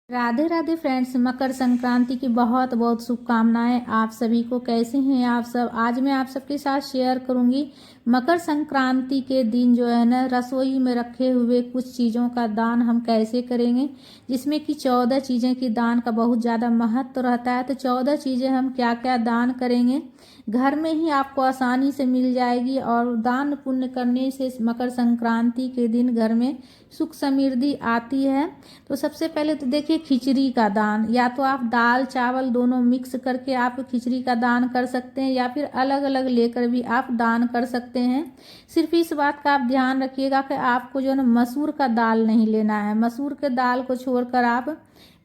Radhe Radhe friends, Makar Sankranti की बहुत बहुत शुभकामनाएं आप सभी को। कैसे हैं आप सब? आज मैं आप सबके साथ शेयर करूंगी मकर संक्रांति के दिन जो है ना, रसोई में रखे हुए कुछ चीज़ों का दान हम कैसे करेंगे, जिसमें कि 14 चीज़ें की दान का बहुत ज़्यादा महत्व रहता है। तो 14 चीज़ें हम क्या क्या दान करेंगे, घर में ही आपको आसानी से मिल जाएगी। और दान पुण्य करने से मकर संक्रांति के दिन घर में सुख समृद्धि आती है। तो सबसे पहले तो देखिए, खिचड़ी का दान, या तो आप दाल चावल दोनों मिक्स करके आप खिचड़ी का दान कर सकते हैं, या फिर अलग अलग लेकर भी आप दान कर सकते हैं। सिर्फ इस बात का आप ध्यान रखिएगा कि आपको जो है ना, मसूर का दाल नहीं लेना है। मसूर के दाल को छोड़कर आप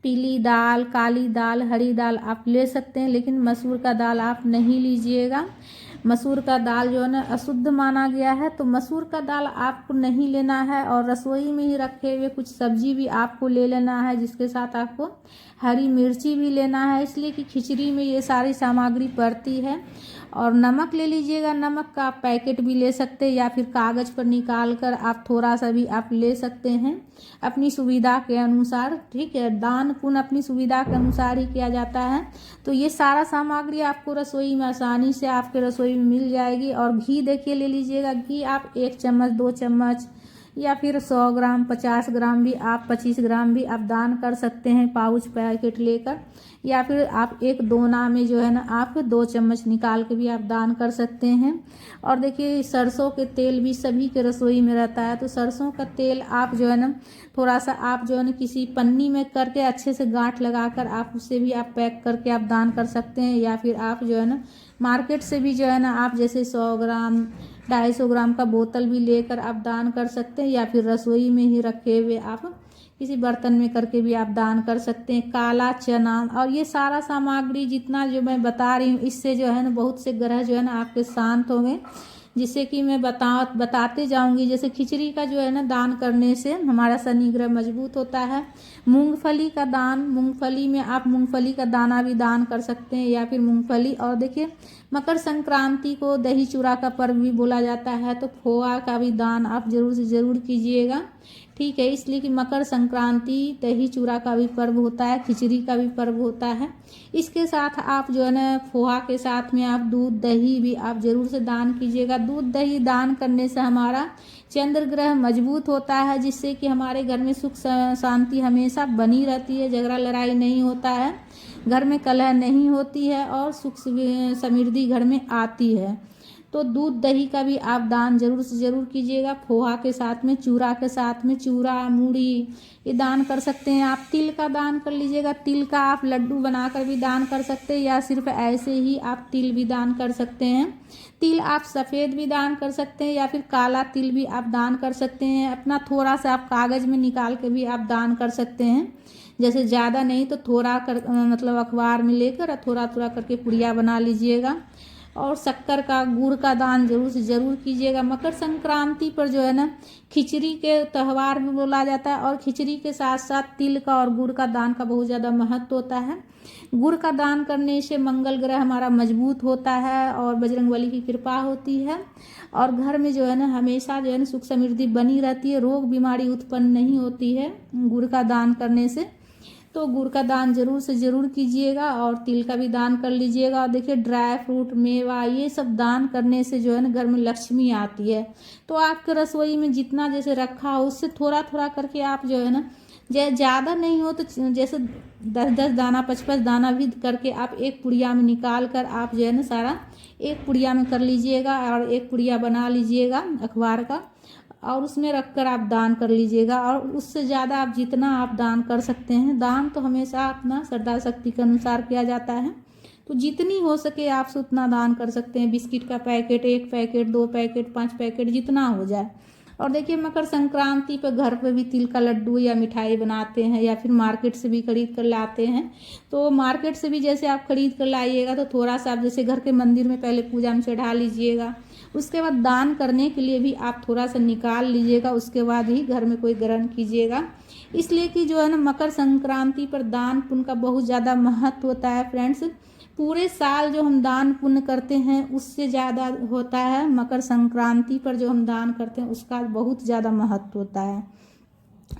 पीली दाल, काली दाल, हरी दाल आप ले सकते हैं, लेकिन मसूर का दाल आप नहीं लीजिएगा। मसूर का दाल जो है ना, अशुद्ध माना गया है, तो मसूर का दाल आपको नहीं लेना है। और रसोई में ही रखे हुए कुछ सब्जी भी आपको ले लेना है, जिसके साथ आपको हरी मिर्ची भी लेना है, इसलिए कि खिचड़ी में ये सारी सामग्री पड़ती है। और नमक ले लीजिएगा, नमक का आप पैकेट भी ले सकते हैं, या फिर कागज़ पर निकाल कर आप थोड़ा सा भी आप ले सकते हैं, अपनी सुविधा के अनुसार। ठीक है, दान पुण्य अपनी सुविधा के अनुसार ही किया जाता है। तो ये सारा सामग्री आपको रसोई में आसानी से आपके रसोई में मिल जाएगी। और घी देखिए, ले लीजिएगा घी आप 1 चम्मच 2 चम्मच, या फिर 100 ग्राम 50 ग्राम भी आप 25 ग्राम भी आप दान कर सकते हैं, पाउच पैकेट लेकर। या फिर आप एक दोना में जो है ना, आप 2 चम्मच निकाल के भी आप दान कर सकते हैं। और देखिए, सरसों के तेल भी सभी के रसोई में रहता है, तो सरसों का तेल आप जो है ना, थोड़ा सा आप जो है ना, किसी पन्नी में करके अच्छे से गांठ लगाकर आप उससे भी आप पैक करके आप दान कर सकते हैं। या फिर आप जो है ना, मार्केट से भी जो है ना, आप जैसे 100 ग्राम 250 ग्राम का बोतल भी लेकर आप दान कर सकते हैं, या फिर रसोई में ही रखे हुए आप किसी बर्तन में करके भी आप दान कर सकते हैं। काला चना और ये सारा सामग्री जितना जो मैं बता रही हूँ, इससे जो है ना, बहुत से ग्रह जो है ना आपके शांत होंगे, जिससे कि मैं बताते जाऊंगी। जैसे खिचड़ी का जो है ना, दान करने से हमारा शनि ग्रह मजबूत होता है। मूंगफली का दान, मूंगफली में आप मूंगफली का दाना भी दान कर सकते हैं, या फिर मूंगफली। और देखिए, मकर संक्रांति को दही चूड़ा का पर्व भी बोला जाता है, तो खोआ का भी दान आप जरूर से ज़रूर कीजिएगा। ठीक है, इसलिए कि मकर संक्रांति दही चूड़ा का भी पर्व होता है, खिचड़ी का भी पर्व होता है। इसके साथ आप जो है ना, पोहा के साथ में आप दूध दही भी आप जरूर से दान कीजिएगा। दूध दही दान करने से हमारा चंद्र ग्रह मजबूत होता है, जिससे कि हमारे घर में सुख शांति हमेशा बनी रहती है, झगड़ा लड़ाई नहीं होता है, घर में कलह नहीं होती है, और सुख समृद्धि घर में आती है। तो दूध दही का भी आप दान जरूर से ज़रूर कीजिएगा। पोहा के साथ में, चूड़ा के साथ में, चूड़ा मूढ़ी ये दान कर सकते हैं। आप तिल का दान कर लीजिएगा, तिल का आप लड्डू बनाकर भी दान कर सकते हैं, या सिर्फ ऐसे ही आप तिल भी दान कर सकते हैं। तिल आप सफ़ेद भी दान कर सकते हैं, या फिर काला तिल भी आप दान कर सकते हैं। अपना थोड़ा सा आप कागज़ में निकाल के भी आप दान कर सकते हैं, जैसे ज़्यादा नहीं तो थोड़ा कर, मतलब अखबार में लेकर थोड़ा थोड़ा करके पुड़िया बना लीजिएगा। और शक्कर का, गुड़ का दान जरूर से ज़रूर कीजिएगा। मकर संक्रांति पर जो है ना, खिचड़ी के त्यौहार भी बोला जाता है, और खिचड़ी के साथ साथ तिल का और गुड़ का दान का बहुत ज़्यादा महत्व होता है। गुड़ का दान करने से मंगल ग्रह हमारा मजबूत होता है, और बजरंगबली की कृपा होती है, और घर में जो है ना, हमेशा जो है ना, सुख समृद्धि बनी रहती है, रोग बीमारी उत्पन्न नहीं होती है गुड़ का दान करने से। तो गुड़ का दान जरूर से ज़रूर कीजिएगा, और तिल का भी दान कर लीजिएगा। और देखिए, ड्राई फ्रूट, मेवा ये सब दान करने से जो है ना, घर में लक्ष्मी आती है। तो आपके रसोई में जितना जैसे रखा हो, उससे थोड़ा थोड़ा करके आप जो है ना, ज़्यादा नहीं हो तो जैसे 10-10 दाना 5-5 दाना भी करके आप एक पुड़िया में निकाल कर आप जो है ना, सारा एक पुड़िया में कर लीजिएगा, और एक पुड़िया बना लीजिएगा अखबार का, और उसमें रखकर आप दान कर लीजिएगा। और उससे ज़्यादा आप जितना आप दान कर सकते हैं, दान तो हमेशा अपना श्रद्धा शक्ति के अनुसार किया जाता है, तो जितनी हो सके आपसे उतना दान कर सकते हैं। बिस्किट का पैकेट, 1 पैकेट, 2 पैकेट, 5 पैकेट, जितना हो जाए। और देखिए, मकर संक्रांति पर घर पे भी तिल का लड्डू या मिठाई बनाते हैं, या फिर मार्केट से भी खरीद कर लाते हैं। तो मार्केट से भी जैसे आप खरीद कर लाइएगा, तो थोड़ा सा आप जैसे घर के मंदिर में पहले पूजा में चढ़ा लीजिएगा, उसके बाद दान करने के लिए भी आप थोड़ा सा निकाल लीजिएगा, उसके बाद ही घर में कोई ग्रहण कीजिएगा। इसलिए कि जो है ना, मकर संक्रांति पर दान पुण्य का बहुत ज़्यादा महत्व होता है फ्रेंड्स। पूरे साल जो हम दान पुण्य करते हैं, उससे ज़्यादा होता है मकर संक्रांति पर जो हम दान करते हैं, उसका बहुत ज़्यादा महत्व होता है।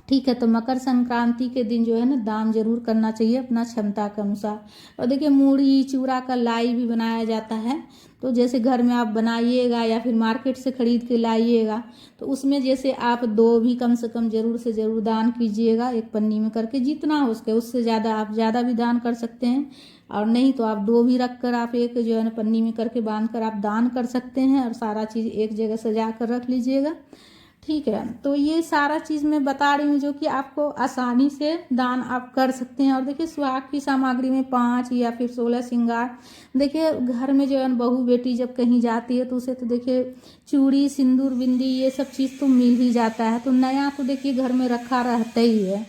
ठीक है। तो मकर संक्रांति के दिन जो है ना दान जरूर करना चाहिए अपना क्षमता के अनुसार। और देखिए मूढ़ी चूड़ा का लाई भी बनाया जाता है, तो जैसे घर में आप बनाइएगा या फिर मार्केट से खरीद के लाइएगा, तो उसमें जैसे आप 2 भी कम से कम जरूर से जरूर दान कीजिएगा एक पन्नी में करके, जितना हो सके उससे ज़्यादा आप ज़्यादा भी दान कर सकते हैं, और नहीं तो आप 2 भी रख कर आप एक जो है ना पन्नी में करके बांध कर आप दान कर सकते हैं, और सारा चीज़ एक जगह सजा कर रख लीजिएगा। ठीक है। तो ये सारा चीज़ मैं बता रही हूँ जो कि आपको आसानी से दान आप कर सकते हैं। और देखिए सुहाग की सामग्री में 5 या फिर 16 श्रृंगार, देखिए घर में जो है बहू बेटी जब कहीं जाती है तो उसे तो देखिए चूड़ी सिंदूर बिंदी ये सब चीज़ तो मिल ही जाता है, तो नया तो देखिए घर में रखा रहता ही है।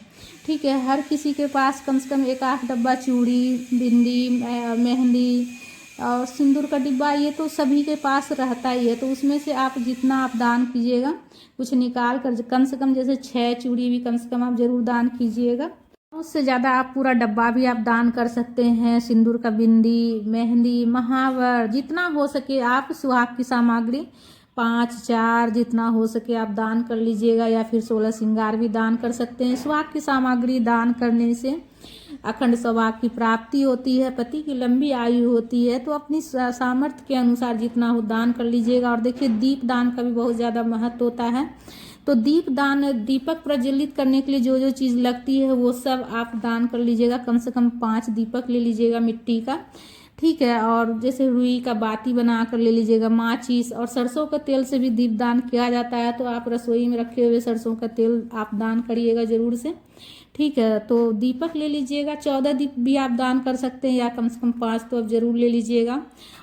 ठीक है। हर किसी के पास कम से कम 1-8 डब्बा चूड़ी बिंदी मेहंदी और सिंदूर का डिब्बा ये तो सभी के पास रहता ही है, तो उसमें से आप जितना आप दान कीजिएगा कुछ निकाल कर कम से कम जैसे 6 चूड़ी भी कम से कम आप जरूर दान कीजिएगा। उससे ज़्यादा आप पूरा डब्बा भी आप दान कर सकते हैं, सिंदूर का बिंदी मेहंदी महावर जितना हो सके आप सुहाग की सामग्री 5-4 जितना हो सके आप दान कर लीजिएगा, या फिर 16 श्रृंगार भी दान कर सकते हैं। सुहाग की सामग्री दान करने से अखंड सौभाग्य की प्राप्ति होती है, पति की लंबी आयु होती है, तो अपनी सामर्थ्य के अनुसार जितना हो दान कर लीजिएगा। और देखिए दीप दान का भी बहुत ज़्यादा महत्व होता है, तो दीप दान दीपक प्रज्वलित करने के लिए जो जो चीज़ लगती है वो सब आप दान कर लीजिएगा। कम से कम 5 दीपक ले लीजिएगा मिट्टी का। ठीक है। और जैसे रुई का बाती बना कर ले लीजिएगा, माचिस और सरसों का तेल से भी दीपदान किया जाता है, तो आप रसोई में रखे हुए सरसों का तेल आप दान करिएगा जरूर से। ठीक है। तो दीपक ले लीजिएगा, 14 दीप भी आप दान कर सकते हैं, या कम से कम 5 तो आप जरूर ले लीजिएगा।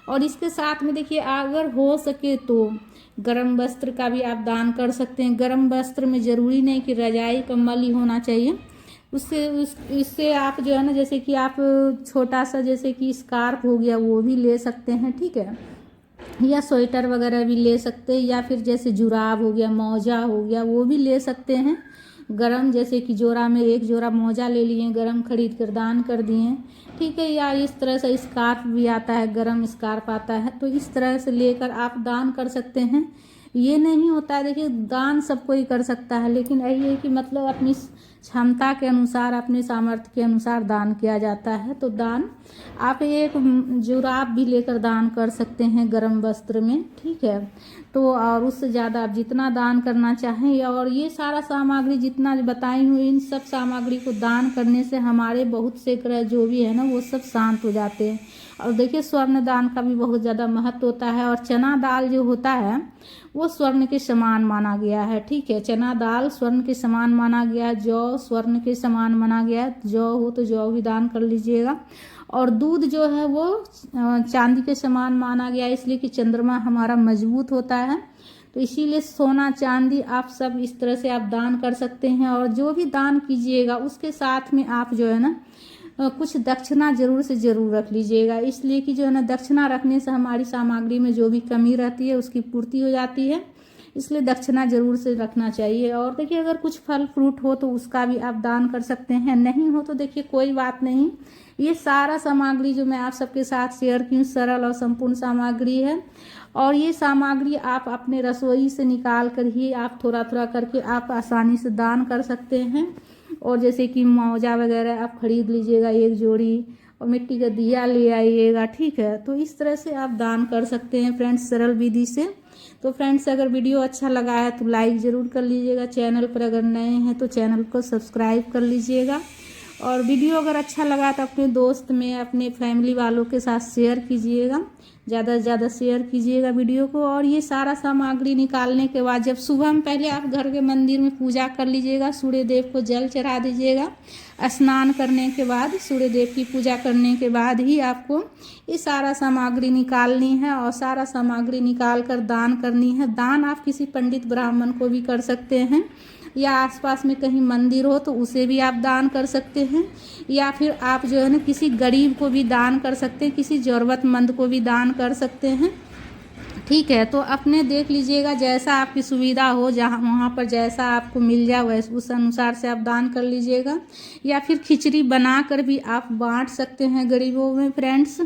और इसके साथ में देखिए अगर हो सके तो गर्म वस्त्र का भी आप दान कर सकते हैं। गर्म वस्त्र में ज़रूरी नहीं कि रजाई कंबल ही होना चाहिए, इससे आप जो है ना जैसे कि आप छोटा सा जैसे कि स्कार्फ हो गया वो भी ले सकते हैं। ठीक है। या स्वेटर वगैरह भी ले सकते हैं, या फिर जैसे जुराब हो गया मौजा हो गया वो भी ले सकते हैं। गरम जैसे कि जोड़ा में 1 जोड़ा मौजा ले लिए गरम खरीद कर दान कर दिए। ठीक है। या इस तरह से स्कार्फ भी आता है, गरम स्कार्फ आता है, तो इस तरह से लेकर आप दान कर सकते हैं। ये नहीं होता है देखिए दान सब कोई कर सकता है, लेकिन यही है कि मतलब अपनी क्षमता के अनुसार अपने सामर्थ्य के अनुसार दान किया जाता है। तो दान आप एक जुराब भी लेकर दान कर सकते हैं गर्म वस्त्र में। ठीक है। तो और उससे ज़्यादा आप जितना दान करना चाहें, और ये सारा सामग्री जितना बताई हूँ इन सब सामग्री को दान करने से हमारे बहुत से ग्रह जो भी है ना वो सब शांत हो जाते हैं। और देखिए स्वर्ण दान का भी बहुत ज़्यादा महत्व होता है, और चना दाल जो होता है वो स्वर्ण के समान माना गया है। ठीक है। चना दाल स्वर्ण के समान माना गया है, जौ स्वर्ण के समान माना गया है, जौ हो तो जौ भी दान कर लीजिएगा। और दूध जो है वो चांदी के समान माना गया है, इसलिए कि चंद्रमा हमारा मजबूत होता है, तो इसीलिए सोना चांदी आप सब इस तरह से आप दान कर सकते हैं। और जो भी दान कीजिएगा उसके साथ में आप जो है ना कुछ दक्षिणा जरूर से जरूर रख लीजिएगा, इसलिए कि जो है ना दक्षिणा रखने से हमारी सामग्री में जो भी कमी रहती है उसकी पूर्ति हो जाती है, इसलिए दक्षिणा जरूर से रखना चाहिए। और देखिए अगर कुछ फल फ्रूट हो तो उसका भी आप दान कर सकते हैं, नहीं हो तो देखिए कोई बात नहीं। ये सारा सामग्री जो मैं आप सबके साथ शेयर की हूँ सरल और संपूर्ण सामग्री है, और ये सामग्री आप अपने रसोई से निकाल कर ही आप थोड़ा थोड़ा करके आप आसानी से दान कर सकते हैं। और जैसे कि मौजा वगैरह आप खरीद लीजिएगा 1 जोड़ी, और मिट्टी का दिया ले आइएगा। ठीक है। तो इस तरह से आप दान कर सकते हैं फ्रेंड्स सरल विधि से। तो फ्रेंड्स अगर वीडियो अच्छा लगा है तो लाइक ज़रूर कर लीजिएगा, चैनल पर अगर नए हैं तो चैनल को सब्सक्राइब कर लीजिएगा, और वीडियो अगर अच्छा लगा तो अपने दोस्त में अपने फैमिली वालों के साथ शेयर कीजिएगा, ज़्यादा से ज़्यादा शेयर कीजिएगा वीडियो को। और ये सारा सामग्री निकालने के बाद जब सुबह में पहले आप घर के मंदिर में पूजा कर लीजिएगा, सूर्य देव को जल चढ़ा दीजिएगा। स्नान करने के बाद सूर्य देव की पूजा करने के बाद ही आपको ये सारा सामग्री निकालनी है, और सारा सामग्री निकाल कर दान करनी है। दान आप किसी पंडित ब्राह्मण को भी कर सकते हैं, या आसपास में कहीं मंदिर हो तो उसे भी आप दान कर सकते हैं, या फिर आप जो है ना किसी गरीब को भी दान कर सकते हैं, किसी ज़रूरतमंद को भी दान कर सकते हैं। ठीक है। तो अपने देख लीजिएगा जैसा आपकी सुविधा हो, जहाँ वहाँ पर जैसा आपको मिल जाए वैसे उस अनुसार से आप दान कर लीजिएगा, या फिर खिचड़ी बना कर भी आप बांट सकते हैं गरीबों में फ्रेंड्स।